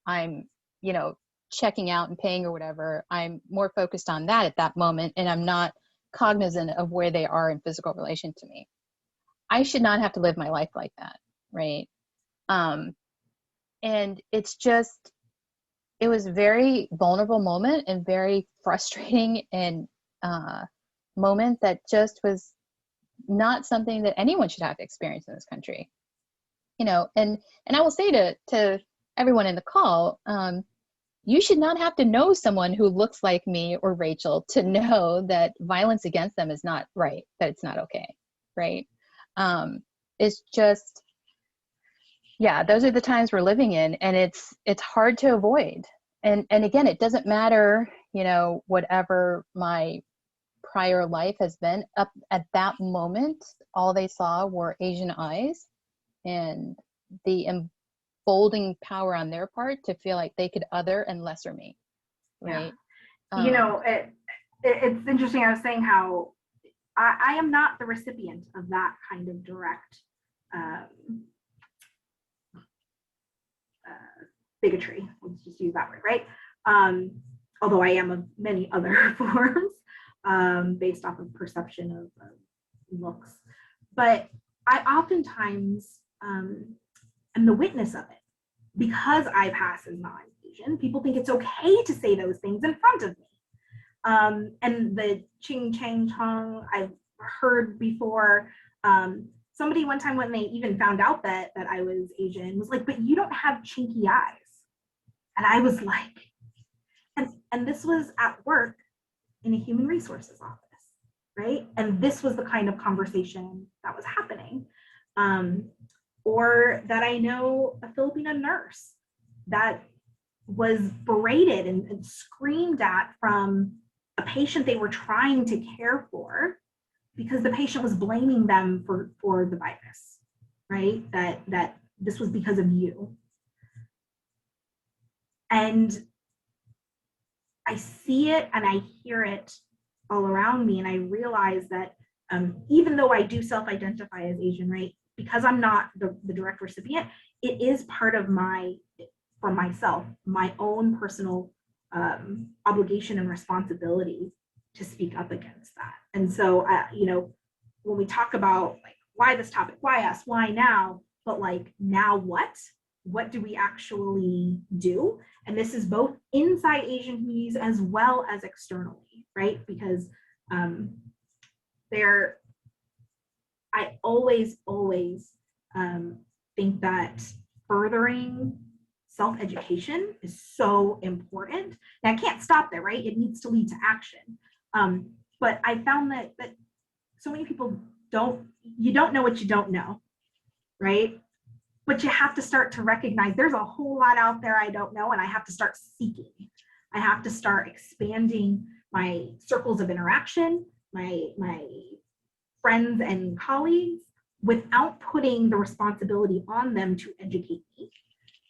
I'm, you know, checking out and paying or whatever, I'm more focused on that at that moment, and I'm not cognizant of where they are in physical relation to me. I should not have to live my life like that, right? And it's just, it was a very vulnerable moment and very frustrating and moment that just was not something that anyone should have to experience in this country, you know. And I will say to everyone in the call, you should not have to know someone who looks like me or Rachel to know that violence against them is not right, that it's not okay, right? It's just, yeah, those are the times we're living in, and it's hard to avoid. And again, it doesn't matter, you know, whatever my prior life has been. Up at that moment, all they saw were Asian eyes and the emboldening power on their part to feel like they could other and lesser me, right? Yeah. You know, it's interesting. I was saying how I am not the recipient of that kind of direct bigotry. Let's just use that word, right? Although I am of many other forms based off of perception of looks. But I oftentimes am the witness of it. Because I pass as non-Asian, people think it's okay to say those things in front of me. And the ching chang chong I've heard before. Somebody one time when they even found out that I was Asian was like, "But you don't have chinky eyes." And I was like, and this was at work in a human resources office, right? And this was the kind of conversation that was happening. Or that I know a Filipino nurse that was berated and screamed at from a patient they were trying to care for because the patient was blaming them for the virus, right? That this was because of you. And I see it and I hear it all around me, and I realize that even though I do self-identify as Asian, right, because I'm not the direct recipient, it is part of for myself, my own personal obligation and responsibility to speak up against that. And so, you know, when we talk about like, why this topic, why us, why now, but like, now what? What do we actually do? And this is both inside Asian communities as well as externally, right? Because I always think that furthering self-education is so important. Now, I can't stop there, right? It needs to lead to action. But I found that so many people you don't know what you don't know, right? But you have to start to recognize there's a whole lot out there I don't know, and I have to start seeking. I have to start expanding my circles of interaction, my friends and colleagues, without putting the responsibility on them to educate me,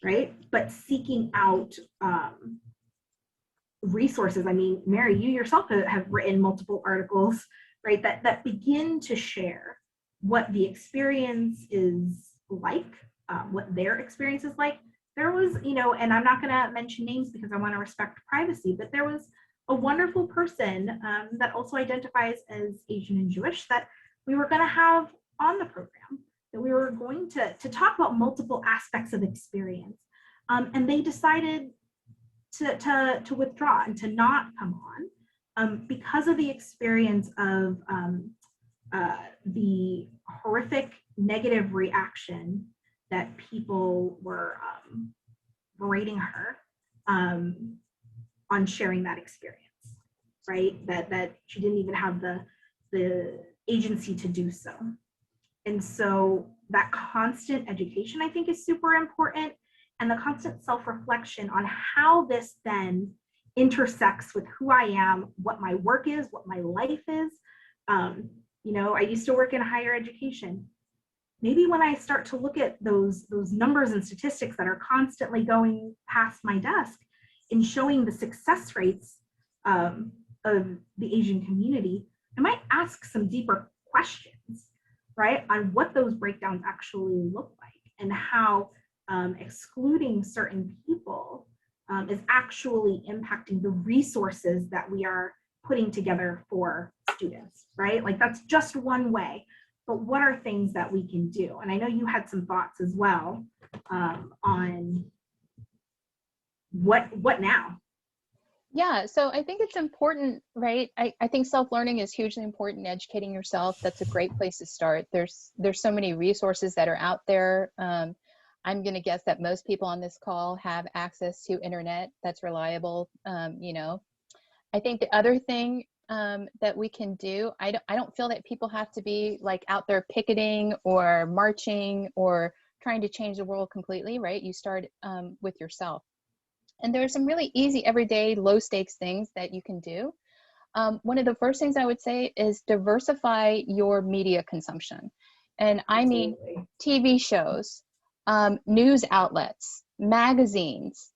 right? But seeking out resources. I mean, Mary, you yourself have written multiple articles, right, that begin to share what the experience is like, what their experience is like. There was, you know, and I'm not going to mention names because I want to respect privacy, but there was a wonderful person that also identifies as Asian and Jewish that we were going to have on the program, that we were going to talk about multiple aspects of experience. And they decided to withdraw and to not come on because of the experience of the horrific negative reaction that people were berating her on sharing that experience, right? That she didn't even have the agency to do so. And so that constant education, I think, is super important, and the constant self-reflection on how this then intersects with who I am, what my work is, what my life is. You know, I used to work in higher education. Maybe when I start to look at those numbers and statistics that are constantly going past my desk and showing the success rates of the Asian community, I might ask some deeper questions, right, on what those breakdowns actually look like and how excluding certain people is actually impacting the resources that we are putting together for students, right? Like, that's just one way, but what are things that we can do? And I know you had some thoughts as well on what now? Yeah, so I think it's important, right? I think self-learning is hugely important. Educating yourself, that's a great place to start. There's so many resources that are out there. I'm going to guess that most people on this call have access to internet that's reliable. You know, I think the other thing that we can do, I don't feel that people have to be like out there picketing or marching or trying to change the world completely, right? You start with yourself. And there are some really easy, everyday, low stakes things that you can do. One of the first things I would say is diversify your media consumption. And I mean TV shows, news outlets, magazines,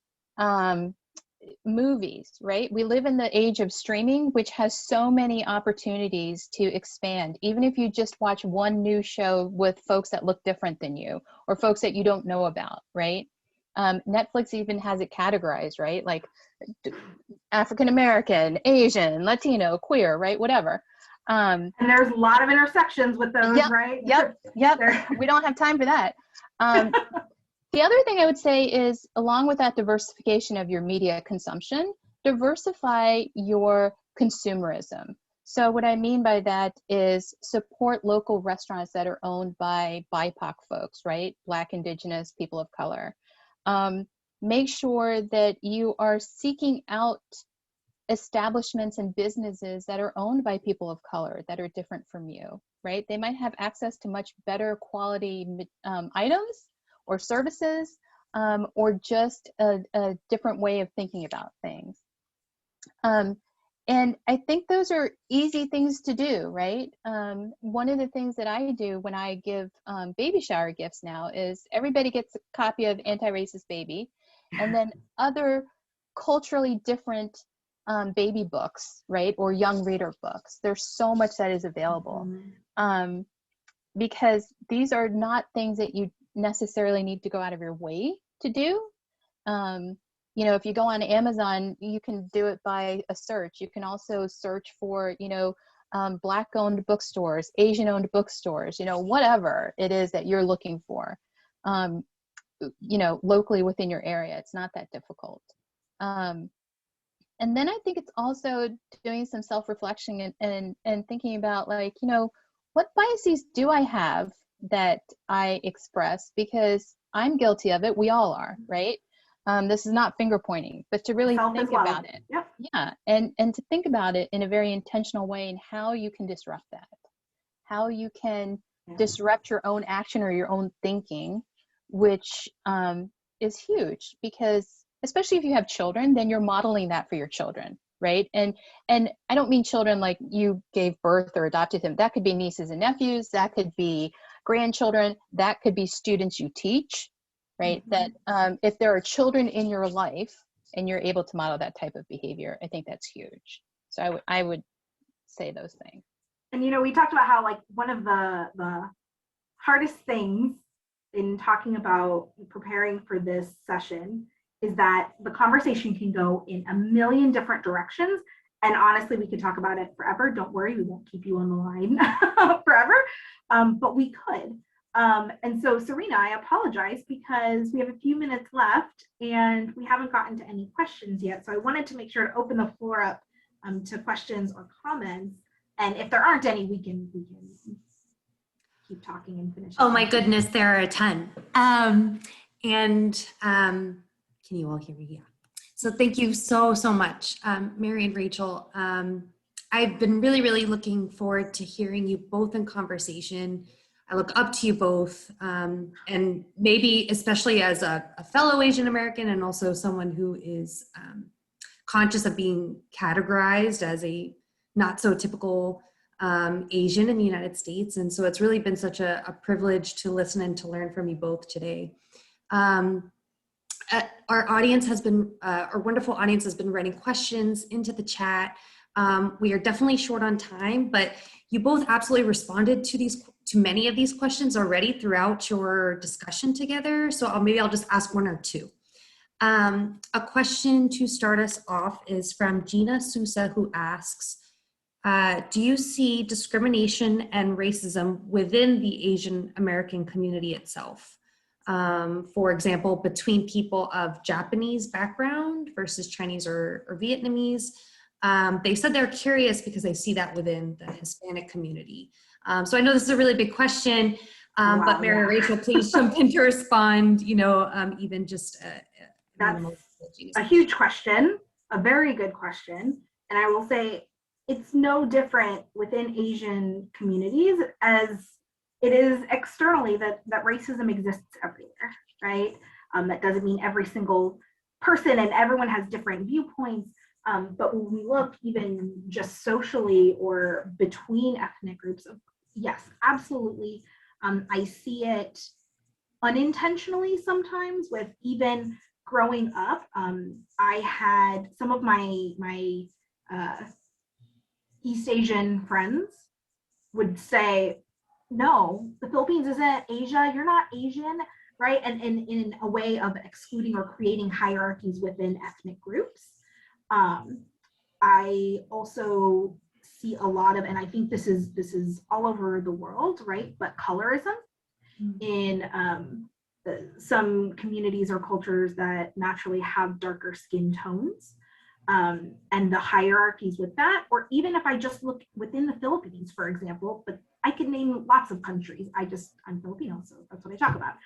movies, right? We live in the age of streaming, which has so many opportunities to expand. Even if you just watch one new show with folks that look different than you or folks that you don't know about, right? Netflix even has it categorized, right? Like African-American, Asian, Latino, queer, right? Whatever. And there's a lot of intersections with those, yep, right? Yep. We don't have time for that. The other thing I would say is, along with that diversification of your media consumption, diversify your consumerism. So what I mean by that is support local restaurants that are owned by BIPOC folks, right? Black, Indigenous, people of color. Make sure that you are seeking out establishments and businesses that are owned by people of color that are different from you, right? They might have access to much better quality items or services, or just a different way of thinking about things. And I think those are easy things to do, right? One of the things that I do when I give baby shower gifts now is everybody gets a copy of Anti-Racist Baby, and then other culturally different baby books, right? Or young reader books. There's so much that is available. Because these are not things that you necessarily need to go out of your way to do. you know, if you go on Amazon, you can do it by a search. You can also search for, you know, Black-owned bookstores, Asian-owned bookstores, you know, whatever it is that you're looking for, you know, locally within your area. It's not that difficult. And then I think it's also doing some self-reflection and thinking about, like, you know, what biases do I have that I express? Because I'm guilty of it. We all are, right? This is not finger pointing, but to really Self think as well. about it. Yep. Yeah. And to think about it in a very intentional way, and how you can disrupt that, how you can disrupt your own action or your own thinking, which is huge, because especially if you have children, then you're modeling that for your children, right? And I don't mean children like you gave birth or adopted them. That could be nieces and nephews, that could be grandchildren, that could be students you teach, right? Mm-hmm. That if there are children in your life and you're able to model that type of behavior, I think that's huge. So I would say those things. And, you know, we talked about how, like, one of the hardest things in talking about preparing for this session is that the conversation can go in a million different directions. And honestly, we could talk about it forever. Don't worry, we won't keep you on the line forever, but we could. And so, Serena, I apologize because we have a few minutes left and we haven't gotten to any questions yet. So I wanted to make sure to open the floor up to questions or comments. And if there aren't any, we can keep talking and finish. Oh my goodness, there are a ton. Can you all hear me? Yeah. So thank you so much, Mary and Rachel. I've been really looking forward to hearing you both in conversation. I look up to you both, and maybe especially as a fellow Asian American and also someone who is conscious of being categorized as a not so typical Asian in the United States. And so it's really been such a privilege to listen and to learn from you both today. Our audience has been, our wonderful audience has been writing questions into the chat. We are definitely short on time, but you both absolutely responded to many of these questions already throughout your discussion together. So maybe I'll just ask one or two. A question to start us off is from Gina Sousa, who asks, do you see discrimination and racism within the Asian American community itself? For example, between people of Japanese background versus Chinese or Vietnamese. They said they're curious because they see that within the Hispanic community. So I know this is a really big question, Wow, but Mary or Rachel, please jump in to respond, you know, even just that's a huge question, a very good question. And I will say it's no different within Asian communities as it is externally, that racism exists everywhere, right? That doesn't mean every single person and everyone has different viewpoints. But when we look even just socially or between ethnic groups, yes, absolutely. I see it unintentionally sometimes with even growing up. I had some of my East Asian friends would say, no, the Philippines isn't Asia, you're not Asian, right? And in a way of excluding or creating hierarchies within ethnic groups. I also see a lot of, and I think this is all over the world, right? But colorism in some communities or cultures that naturally have darker skin tones, and the hierarchies with that, or even if I just look within the Philippines, for example, but I could name lots of countries. I'm Filipino, so that's what I talk about.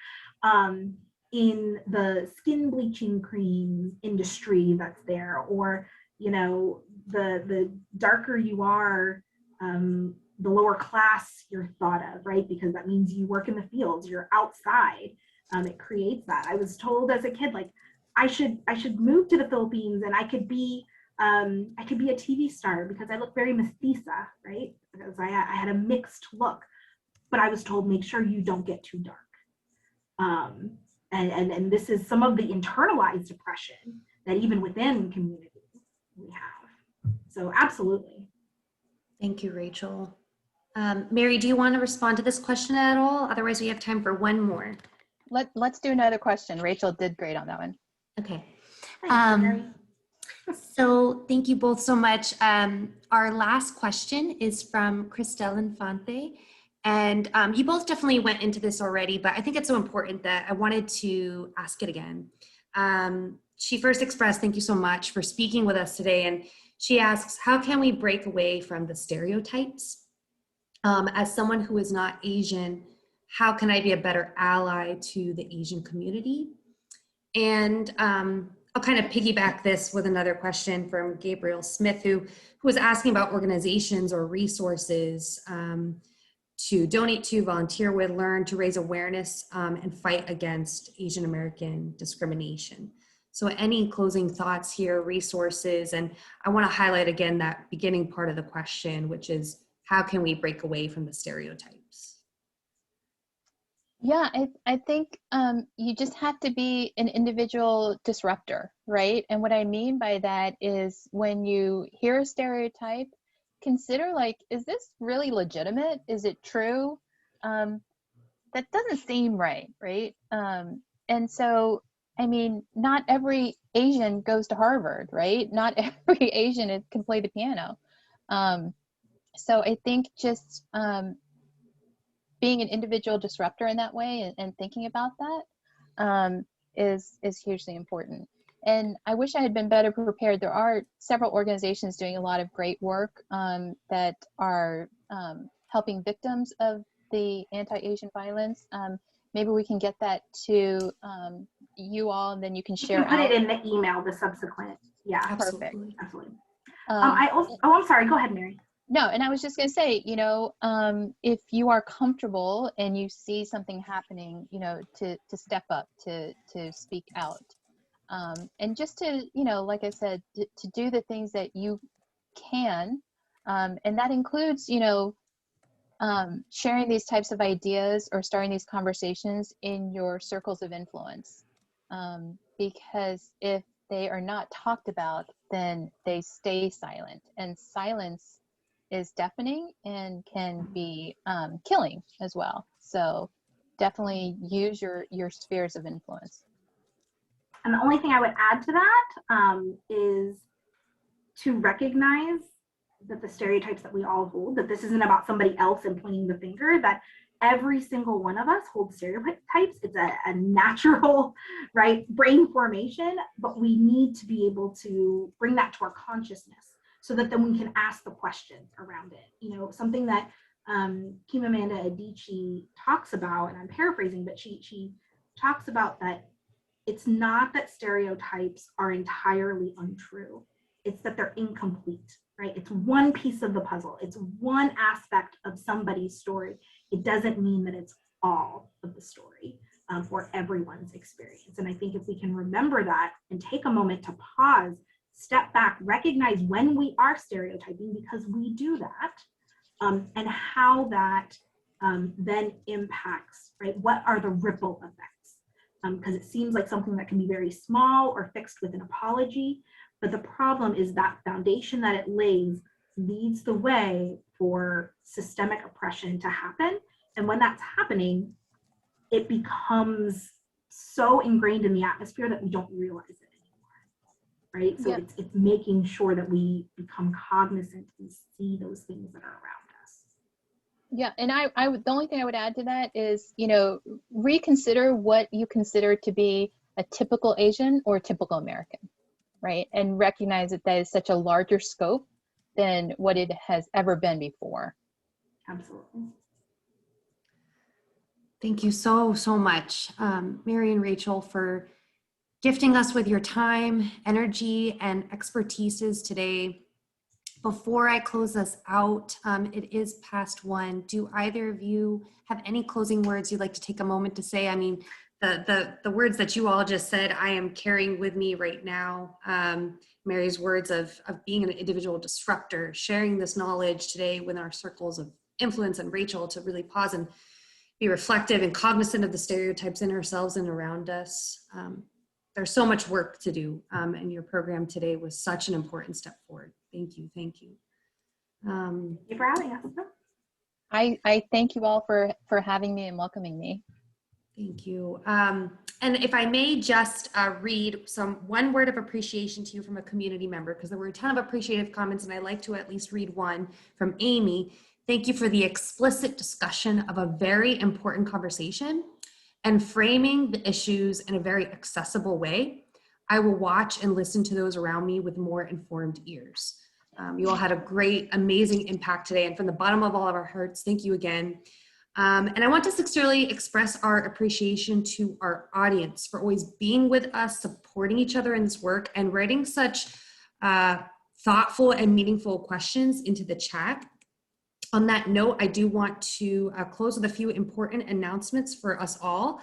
In the skin bleaching cream industry that's there, or, you know, the darker you are, the lower class you're thought of, right? Because that means you work in the fields, you're outside. It creates that. I was told as a kid, like, I should move to the Philippines and I could be a TV star because I look very mestiza, right? Because I had a mixed look, but I was told, make sure you don't get too dark. And this is some of the internalized oppression that even within communities we have. So absolutely. Thank you, Rachel. Mary, do you want to respond to this question at all? Otherwise, we have time for one more. Let's do another question. Rachel did great on that one. Okay. Thanks, Mary. So thank you both so much. Our last question is from Cristel Infante. And you both definitely went into this already, but I think it's so important that I wanted to ask it again. She first expressed, thank you so much for speaking with us today. And she asks, how can we break away from the stereotypes? As someone who is not Asian, how can I be a better ally to the Asian community? And I'll kind of piggyback this with another question from Gabriel Smith, who was asking about organizations or resources to donate to, volunteer with, learn, to raise awareness and fight against Asian American discrimination. So any closing thoughts here, resources, and I want to highlight again that beginning part of the question, which is how can we break away from the stereotypes? Yeah, I think you just have to be an individual disruptor, right? And what I mean by that is when you hear a stereotype, consider like, is this really legitimate? Is it true? That doesn't seem right, right? And so, I mean, not every Asian goes to Harvard, right? Not every Asian can play the piano. So I think just being an individual disruptor in that way and thinking about that is hugely important. And I wish I had been better prepared. There are several organizations doing a lot of great work that are helping victims of the anti-Asian violence. Maybe we can get that to you all, and then you can share. You can put it in the email, the subsequent. Yeah, Absolutely. absolutely. I'm sorry. Go ahead, Mary. No, and I was just going to say, you know, if you are comfortable and you see something happening, you know, to step up, to speak out, and just to, you know, like I said, to do the things that you can, and that includes, you know, sharing these types of ideas or starting these conversations in your circles of influence, because if they are not talked about, then they stay silent, and silence is deafening and can be killing as well. So definitely use your spheres of influence. And the only thing I would add to that is to recognize that the stereotypes that we all hold, that this isn't about somebody else and pointing the finger, that every single one of us holds stereotypes. It's a natural, right, brain formation, but we need to be able to bring that to our consciousness so that then we can ask the questions around it. You know, something that Chimamanda Adichie talks about, and I'm paraphrasing, but she talks about that it's not that stereotypes are entirely untrue. It's that they're incomplete, right? It's one piece of the puzzle. It's one aspect of somebody's story. It doesn't mean that it's all of the story for everyone's experience. And I think if we can remember that and take a moment to pause, step back, recognize when we are stereotyping, because we do that, and how that then impacts, right? What are the ripple effects? Because it seems like something that can be very small or fixed with an apology, but the problem is that foundation that it lays leads the way for systemic oppression to happen. And when that's happening, it becomes so ingrained in the atmosphere that we don't realize it anymore, right? So Yep. it's making sure that we become cognizant and see those things that are around us. Yeah, and I would, the only thing I would add to that is, you know, reconsider what you consider to be a typical Asian or a typical American, right? And recognize that that is such a larger scope than what it has ever been before. Absolutely. Thank you so much, Mary and Rachel, for gifting us with your time, energy, and expertises today. Before I close us out, it is past 1. Do either of you have any closing words you'd like to take a moment to say? I mean, the words that you all just said, I am carrying with me right now. Mary's words of being an individual disruptor, sharing this knowledge today within our circles of influence, and Rachel to really pause and be reflective and cognizant of the stereotypes in ourselves and around us. There's so much work to do, and your program today was such an important step forward. Thank you, thank you. Thank you for having us. I thank you all for having me and welcoming me. Thank you. And if I may just read one word of appreciation to you from a community member, because there were a ton of appreciative comments, and I like to at least read one from Amy. Thank you for the explicit discussion of a very important conversation and framing the issues in a very accessible way. I will watch and listen to those around me with more informed ears. You all had a great, amazing impact today. And from the bottom of all of our hearts, thank you again. And I want to sincerely express our appreciation to our audience for always being with us, supporting each other in this work, and writing such thoughtful and meaningful questions into the chat. On that note, I do want to close with a few important announcements for us all.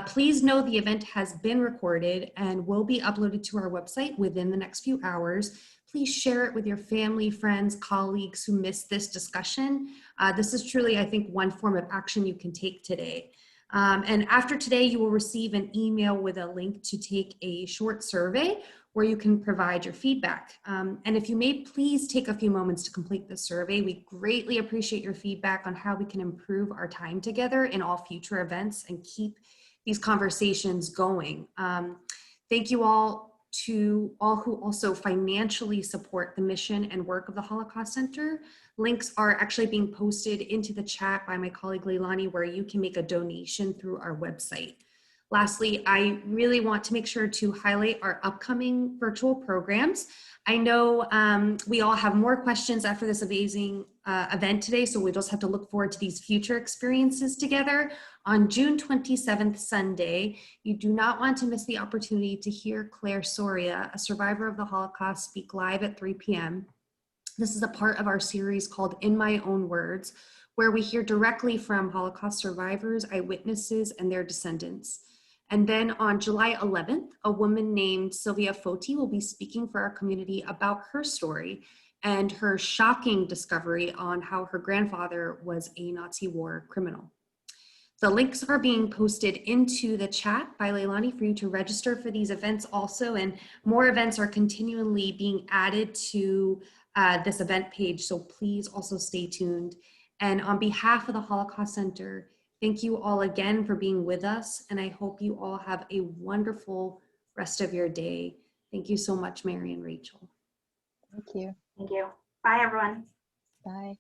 Please know the event has been recorded and will be uploaded to our website within the next few hours. Please share it with your family, friends, colleagues who missed this discussion. This is truly, I think, one form of action you can take today. And after today, you will receive an email with a link to take a short survey where you can provide your feedback. And if you may, please take a few moments to complete the survey. We greatly appreciate your feedback on how we can improve our time together in all future events and keep these conversations going. Thank you all to all who also financially support the mission and work of the Holocaust Center. Links are actually being posted into the chat by my colleague Leilani, where you can make a donation through our website. Lastly, I really want to make sure to highlight our upcoming virtual programs. I know we all have more questions after this amazing event today, so we just have to look forward to these future experiences together. On June 27th, Sunday, you do not want to miss the opportunity to hear Claire Soria, a survivor of the Holocaust, speak live at 3 p.m. This is a part of our series called In My Own Words, where we hear directly from Holocaust survivors, eyewitnesses, and their descendants. And then on July 11th, a woman named Sylvia Foti will be speaking for our community about her story and her shocking discovery on how her grandfather was a Nazi war criminal. The links are being posted into the chat by Leilani for you to register for these events also, and more events are continually being added to this event page, so please also stay tuned. And on behalf of the Holocaust Center, thank you all again for being with us, and I hope you all have a wonderful rest of your day. Thank you so much, Mary and Rachel. Thank you. Thank you. Bye, everyone. Bye.